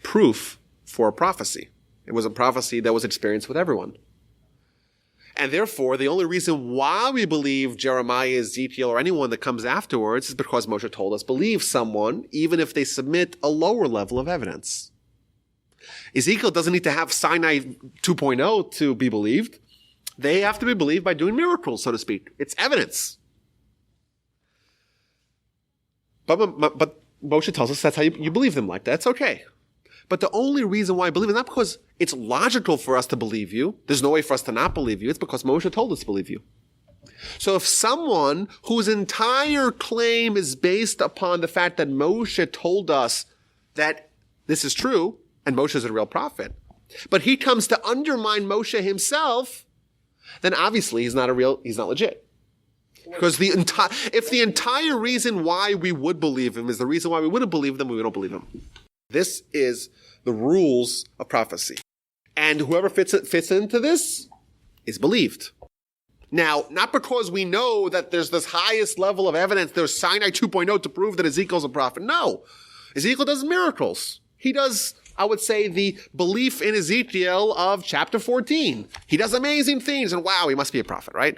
Speaker 1: proof for a prophecy. It was a prophecy that was experienced with everyone. And therefore, the only reason why we believe Jeremiah, Ezekiel, or anyone that comes afterwards is because Moshe told us, believe someone, even if they submit a lower level of evidence. Ezekiel doesn't need to have Sinai 2.0 to be believed. They have to be believed by doing miracles, so to speak. It's evidence. But Moshe tells us that's how you believe them like that. It's okay. But the only reason why I believe it is not because it's logical for us to believe you. There's no way for us to not believe you. It's because Moshe told us to believe you. So if someone whose entire claim is based upon the fact that Moshe told us that this is true, and Moshe is a real prophet, but he comes to undermine Moshe himself, then obviously he's not legit. Because if the entire reason why we would believe him is the reason why we wouldn't believe them, we don't believe him. This is the rules of prophecy. And whoever fits into this is believed. Now, not because we know that there's this highest level of evidence, there's Sinai 2.0 to prove that Ezekiel's a prophet. No. Ezekiel does miracles. He does, I would say, the belief in Ezekiel of chapter 14. He does amazing things, and wow, he must be a prophet, right?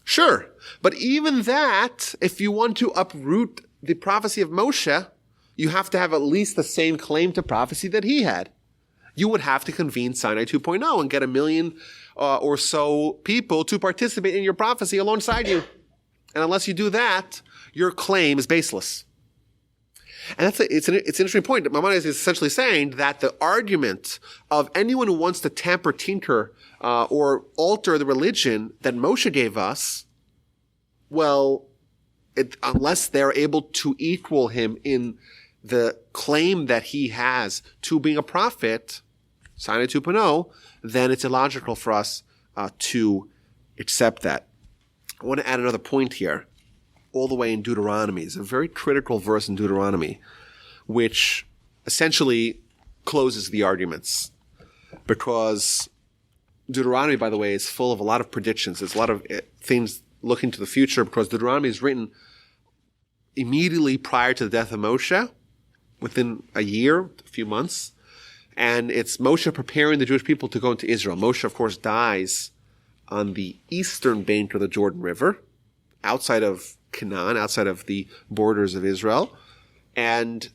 Speaker 1: Sure. But even that, if you want to uproot the prophecy of Moshe, you have to have at least the same claim to prophecy that he had. You would have to convene Sinai 2.0 and get 1 million or so people to participate in your prophecy alongside you. And unless you do that, your claim is baseless. And it's an interesting point. Maimonides is essentially saying that the argument of anyone who wants to tamper, tinker, or alter the religion that Moshe gave us, unless they're able to equal him in the claim that he has to being a prophet, Sinai 2.0, then it's illogical for us to accept that. I want to add another point here, all the way in Deuteronomy. It's a very critical verse in Deuteronomy, which essentially closes the arguments. Because Deuteronomy, by the way, is full of a lot of predictions. There's a lot of things looking to the future, because Deuteronomy is written immediately prior to the death of Moshe, within a year, a few months. And it's Moshe preparing the Jewish people to go into Israel. Moshe, of course, dies on the eastern bank of the Jordan River, outside of Canaan, outside of the borders of Israel. And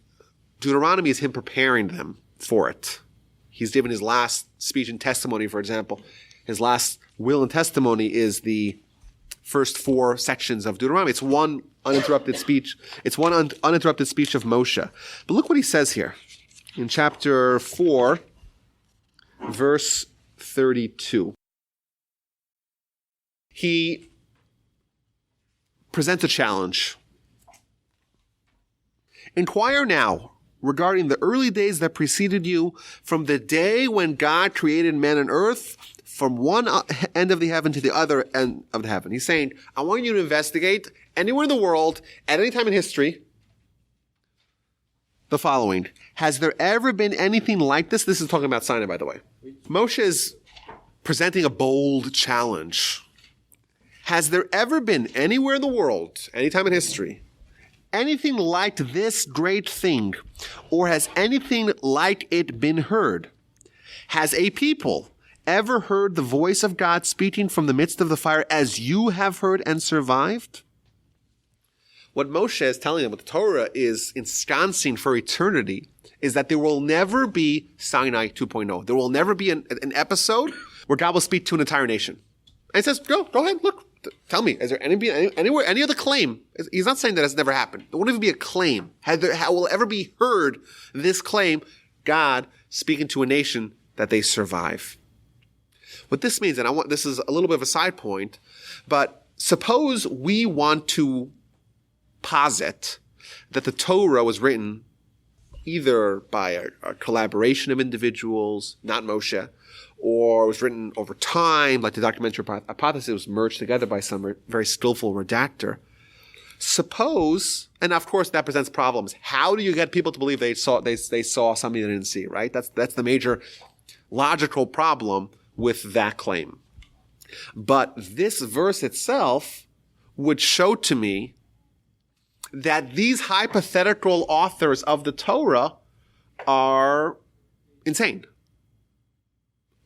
Speaker 1: Deuteronomy is him preparing them for it. He's given his last speech and testimony, for example. His last will and testimony is the first 4 sections of Deuteronomy. It's one uninterrupted speech. It's one uninterrupted speech of Moshe. But look what he says here in chapter 4, verse 32. He presents a challenge. Inquire now regarding the early days that preceded you, from the day when God created man and earth, from one end of the heaven to the other end of the heaven. He's saying, I want you to investigate anywhere in the world, at any time in history, the following. Has there ever been anything like this? This is talking about Sinai, by the way. Moshe is presenting a bold challenge. Has there ever been anywhere in the world, any time in history, anything like this great thing, or has anything like it been heard? Has a people ever heard the voice of God speaking from the midst of the fire as you have heard and survived? What Moshe is telling them, what the Torah is ensconcing for eternity, is that there will never be Sinai 2.0. There will never be an episode where God will speak to an entire nation. And he says, go ahead, look. Tell me, is there any other claim? He's not saying that has never happened. There won't even be a claim. How will ever be heard this claim, God speaking to a nation that they survive? What this means, and this is a little bit of a side point, but suppose we want to posit that the Torah was written either by a collaboration of individuals, not Moshe, or was written over time, like the documentary hypothesis was merged together by some very skillful redactor. Suppose, and of course that presents problems. How do you get people to believe they saw something they didn't see, right? That's the major logical problem with that claim. But this verse itself would show to me that these hypothetical authors of the Torah are insane.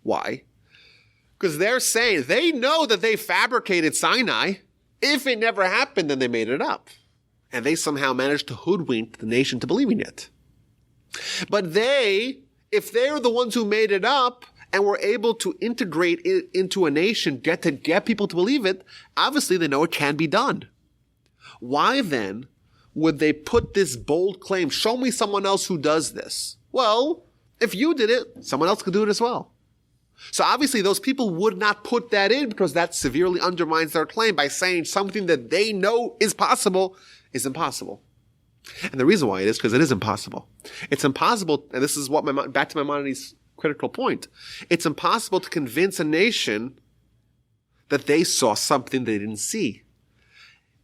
Speaker 1: Why? Because they're saying they know that they fabricated Sinai. If it never happened, then they made it up. And they somehow managed to hoodwink the nation to believing it. But if they're the ones who made it up and were able to integrate it into a nation, get people to believe it, obviously they know it can be done. Why then would they put this bold claim, show me someone else who does this? Well, if you did it, someone else could do it as well. So obviously those people would not put that in because that severely undermines their claim by saying something that they know is possible is impossible. And the reason why it is because it is impossible. It's impossible, and this is back to Maimonides' critical point. It's impossible to convince a nation that they saw something they didn't see.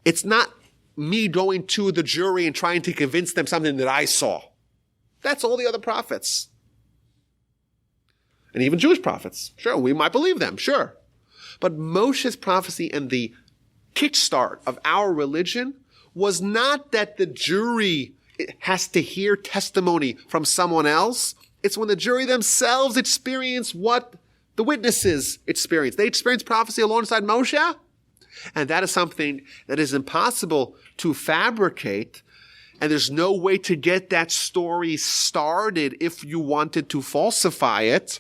Speaker 1: It's not me going to the jury and trying to convince them something that I saw. That's all the other prophets. And even Jewish prophets. Sure, we might believe them, sure. But Moshe's prophecy and the kickstart of our religion was not that the jury has to hear testimony from someone else. It's when the jury themselves experience what the witnesses experience. They experience prophecy alongside Moshe. And that is something that is impossible to fabricate. And there's no way to get that story started if you wanted to falsify it.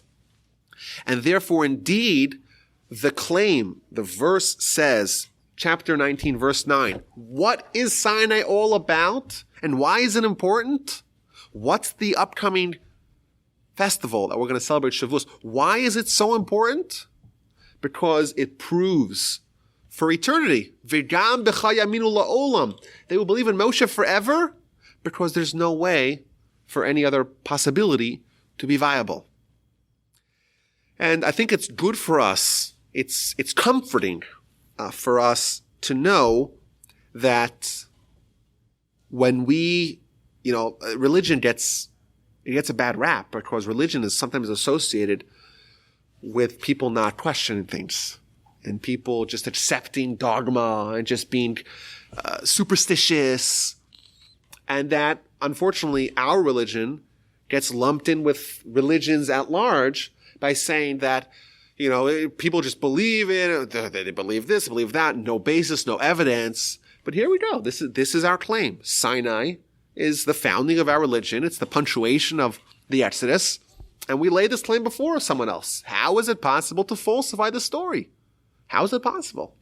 Speaker 1: And therefore, indeed, the claim, the verse says, chapter 19, verse 9, what is Sinai all about? And why is it important? What's the upcoming festival that we're going to celebrate, Shavuos? Why is it so important? Because it proves for eternity. V'gam b'cha yaminu la'olam. They will believe in Moshe forever because there's no way for any other possibility to be viable. And I think it's good for us, it's comforting for us to know that when religion gets a bad rap because religion is sometimes associated with people not questioning things and people just accepting dogma and just being superstitious. And that, unfortunately, our religion gets lumped in with religions at large by saying that, people just believe it, they believe this, believe that, no basis, no evidence. But here we go. This is our claim. Sinai is the founding of our religion. It's the punctuation of the Exodus. And we lay this claim before someone else. How is it possible to falsify the story? How is it possible?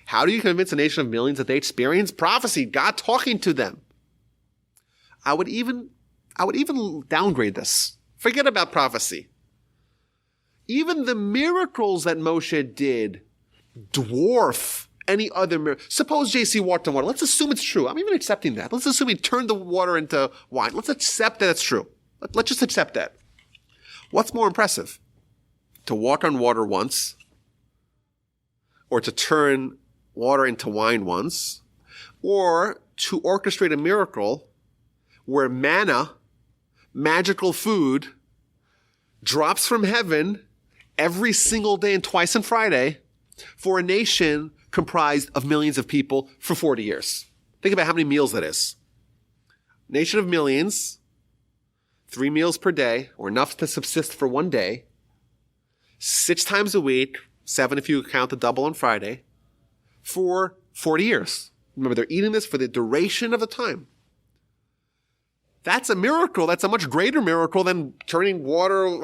Speaker 1: How do you convince a nation of millions that they experience prophecy, God talking to them? I would even downgrade this. Forget about prophecy. Even the miracles that Moshe did dwarf any other miracle. Suppose J.C. walked on water. Let's assume it's true. I'm even accepting that. Let's assume he turned the water into wine. Let's accept that it's true. Let's just accept that. What's more impressive? To walk on water once, or to turn water into wine once, or to orchestrate a miracle where manna, magical food, drops from heaven every single day and twice on Friday for a nation comprised of millions of people for 40 years. Think about how many meals that is. Nation of millions, 3 meals per day, or enough to subsist for one day, 6 times a week, 7 if you count the double on Friday, for 40 years. Remember, they're eating this for the duration of the time. That's a miracle. That's a much greater miracle than turning water.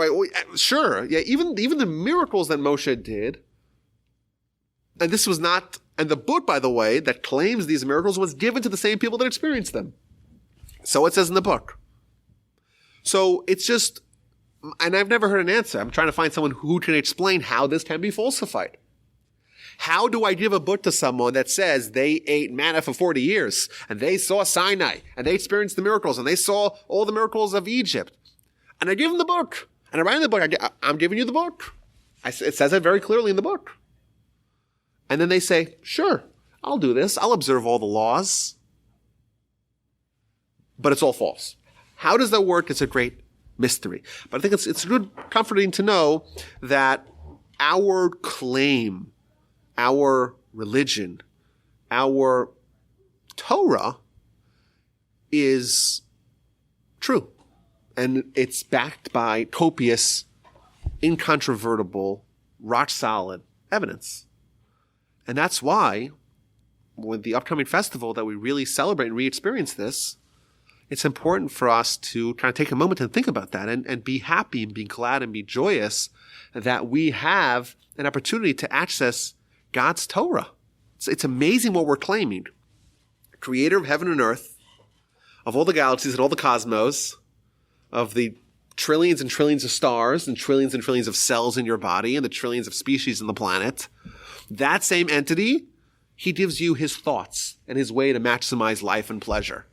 Speaker 1: Sure. Yeah. Even the miracles that Moshe did. And this was not, and the book, by the way, that claims these miracles was given to the same people that experienced them. So it says in the book. So it's just, and I've never heard an answer. I'm trying to find someone who can explain how this can be falsified. How do I give a book to someone that says they ate manna for 40 years and they saw Sinai and they experienced the miracles and they saw all the miracles of Egypt? And I give them the book. And I write in the book, I'm giving you the book. It says it very clearly in the book. And then they say, sure, I'll do this. I'll observe all the laws. But it's all false. How does that work? It's a great mystery. But I think it's good, comforting to know that our claim, our religion, our Torah is true. And it's backed by copious, incontrovertible, rock-solid evidence. And that's why, with the upcoming festival that we really celebrate and re-experience this, it's important for us to kind of take a moment and think about that and be happy and be glad and be joyous that we have an opportunity to access God's Torah. It's amazing what we're claiming. Creator of heaven and earth, of all the galaxies and all the cosmos, of the trillions and trillions of stars and trillions of cells in your body and the trillions of species on the planet, that same entity, he gives you his thoughts and his way to maximize life and pleasure.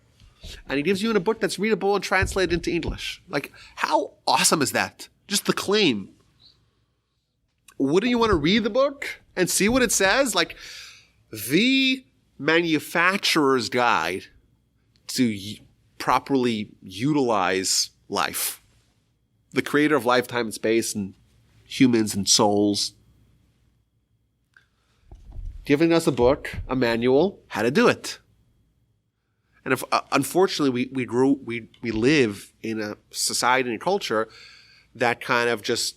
Speaker 1: And he gives you in a book that's readable and translated into English. Like, how awesome is that? Just the claim. Wouldn't you want to read the book and see what it says? Like, the manufacturer's guide to properly utilize life. The creator of life, time, and space, and humans and souls. Giving us a book, a manual, how to do it. And if, unfortunately, we live in a society and a culture that kind of just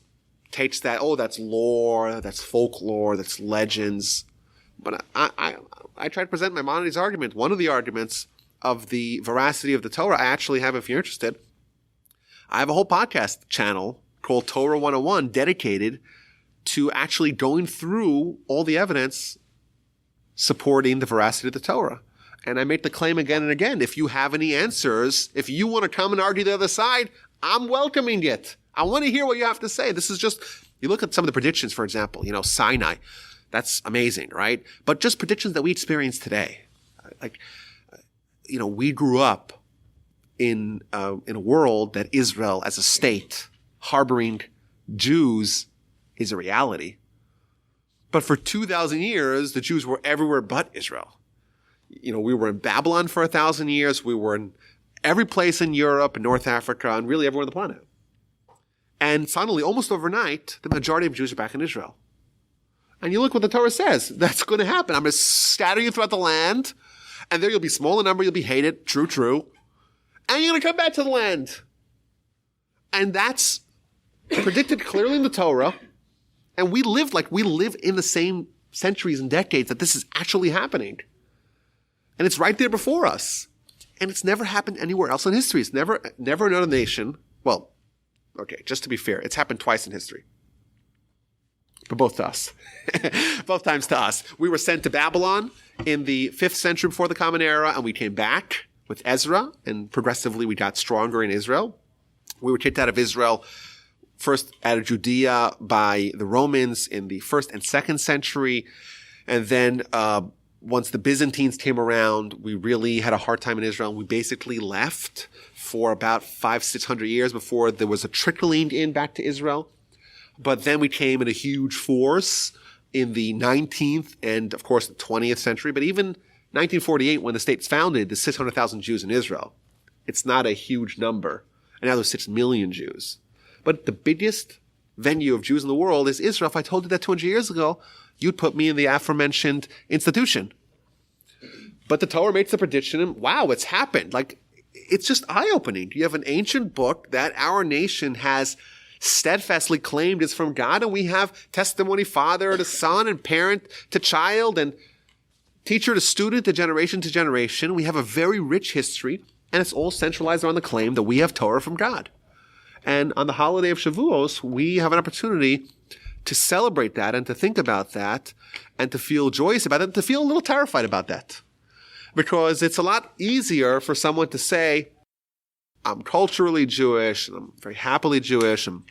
Speaker 1: takes that, oh, that's lore, that's folklore, that's legends. But I try to present Maimonides' argument. One of the arguments of the veracity of the Torah, I actually have, if you're interested, I have a whole podcast channel called Torah 101 dedicated to actually going through all the evidence supporting the veracity of the Torah. And I make the claim again and again, if you have any answers, if you want to come and argue the other side, I'm welcoming it. I want to hear what you have to say. This is just, you look at some of the predictions, for example, Sinai. That's amazing, right? But just predictions that we experience today. We grew up in a world that Israel as a state, harboring Jews, is a reality. But for 2,000 years, the Jews were everywhere but Israel. We were in Babylon for 1,000 years. We were in every place in Europe and North Africa and really everywhere on the planet. And suddenly, almost overnight, the majority of Jews are back in Israel. And you look what the Torah says. That's going to happen. I'm going to scatter you throughout the land. And there you'll be small in number. You'll be hated. True. And you're going to come back to the land. And that's predicted clearly in the Torah. And we live in the same centuries and decades that this is actually happening. And it's right there before us. And it's never happened anywhere else in history. It's never another nation. Well, okay, just to be fair, it's happened twice in history. But both to us. Both times to us. We were sent to Babylon in the 5th century before the Common Era, and we came back with Ezra, and progressively we got stronger in Israel. We were kicked out of Israel, first out of Judea by the Romans in the 1st and 2nd century, and then once the Byzantines came around, we really had a hard time in Israel. We basically left for about 500-600 years before there was a trickling in back to Israel. But then we came in a huge force in the 19th and, of course, the 20th century. But even 1948, when the state's founded, there's 600,000 Jews in Israel. It's not a huge number. And now there's 6 million Jews. But the biggest venue of Jews in the world is Israel. If I told you that 200 years ago, you'd put me in the aforementioned institution. But the Torah makes the prediction, and wow, it's happened. It's just eye-opening. You have an ancient book that our nation has steadfastly claimed is from God, and we have testimony, father to son, and parent to child, and teacher to student, to generation. We have a very rich history, and it's all centralized around the claim that we have Torah from God. And on the holiday of Shavuos, we have an opportunity to celebrate that and to think about that and to feel joyous about it and to feel a little terrified about that. Because it's a lot easier for someone to say, I'm culturally Jewish, and I'm very happily Jewish, I'm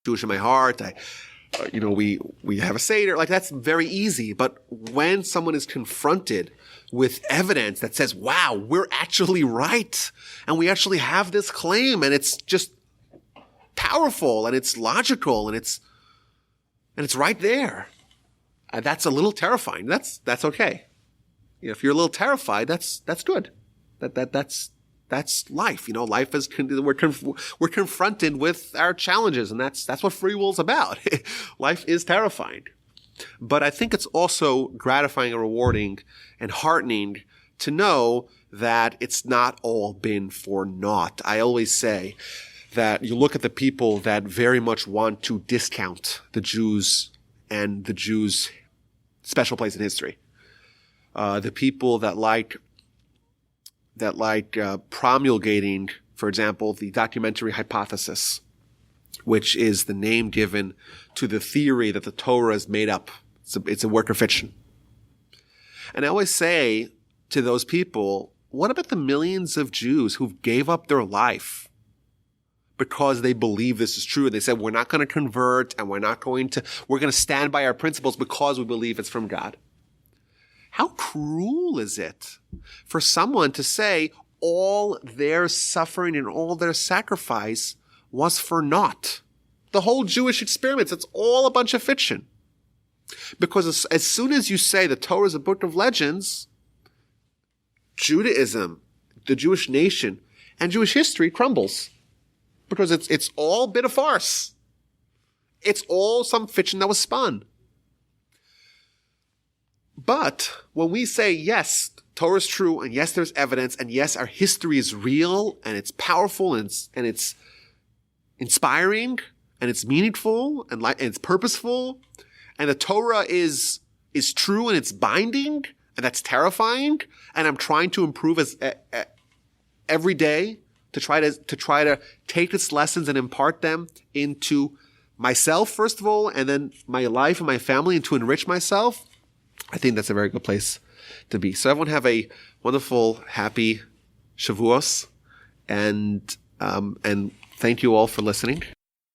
Speaker 1: Jewish in my heart, I we have a Seder. Like, that's very easy. But when someone is confronted with evidence that says, wow, we're actually right, and we actually have this claim, and it's just powerful, and it's logical, and it's right there, that's a little terrifying. That's okay. If you're a little terrified, that's good. That's life. Life is, we're confronted with our challenges, and that's what free will is about. Life is terrifying. But I think it's also gratifying and rewarding and heartening to know that it's not all been for naught. I always say that you look at the people that very much want to discount the Jews and the Jews' special place in history. The people that like promulgating, for example, the documentary hypothesis, which is the name given to the theory that the Torah is made up. It's a work of fiction. And I always say to those people, what about the millions of Jews who gave up their life because they believe this is true? They said, we're not going to convert, and we're going to stand by our principles because we believe it's from God. How cruel is it for someone to say all their suffering and all their sacrifice was for naught? The whole Jewish experience, it's all a bunch of fiction. Because as soon as you say the Torah is a book of legends, Judaism, the Jewish nation, and Jewish history crumbles. Because it's all been a farce. It's all some fiction that was spun. But when we say, yes, Torah is true, and yes, there's evidence, and yes, our history is real, and it's powerful, and it's inspiring, and it's meaningful, and it's purposeful, and the Torah is true, and it's binding, and that's terrifying, and I'm trying to improve every day to try to take its lessons and impart them into myself, first of all, and then my life and my family, and to enrich myself. I think that's a very good place to be. So everyone have a wonderful, happy Shavuos, and thank you all for listening.